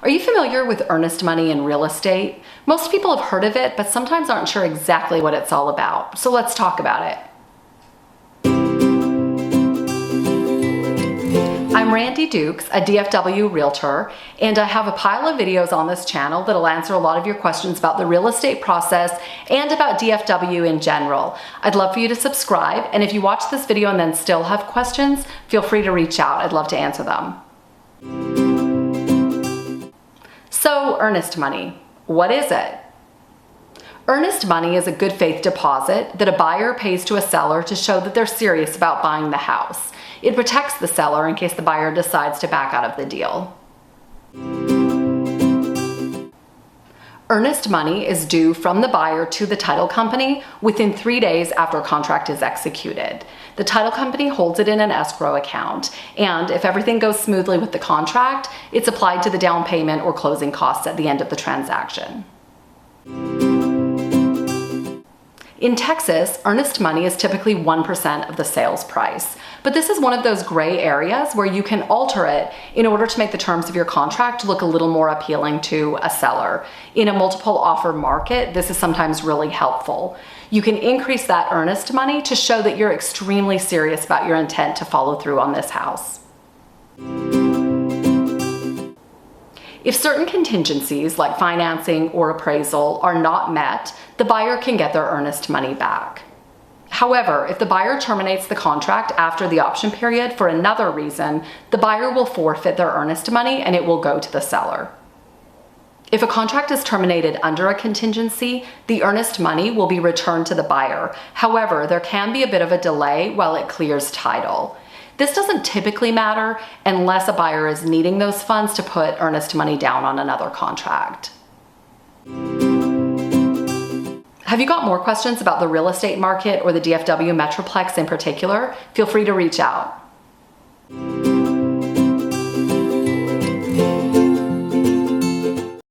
Are you familiar with earnest money in real estate? Most people have heard of it, but sometimes aren't sure exactly what it's all about. So let's talk about it. I'm Randi Dukes, a DFW realtor, and I have a pile of videos on this channel that'll answer a lot of your questions about the real estate process and about DFW in general. I'd love for you to subscribe, and if you watch this video and then still have questions, feel free to reach out. I'd love to answer them. So, earnest money, what is it? Earnest money is a good faith deposit that a buyer pays to a seller to show that they're serious about buying the house. It protects the seller in case the buyer decides to back out of the deal. Earnest money is due from the buyer to the title company within 3 days after a contract is executed. The title company holds it in an escrow account, and if everything goes smoothly with the contract, it's applied to the down payment or closing costs at the end of the transaction. In Texas, earnest money is typically 1% of the sales price, but this is one of those gray areas where you can alter it in order to make the terms of your contract look a little more appealing to a seller. In a multiple offer market, this is sometimes really helpful. You can increase that earnest money to show that you're extremely serious about your intent to follow through on this house. If certain contingencies like financing or appraisal are not met, the buyer can get their earnest money back. However, if the buyer terminates the contract after the option period for another reason, the buyer will forfeit their earnest money and it will go to the seller. If a contract is terminated under a contingency, the earnest money will be returned to the buyer. However, there can be a bit of a delay while it clears title. This doesn't typically matter unless a buyer is needing those funds to put earnest money down on another contract. Have you got more questions about the real estate market or the DFW metroplex in particular? Feel free to reach out.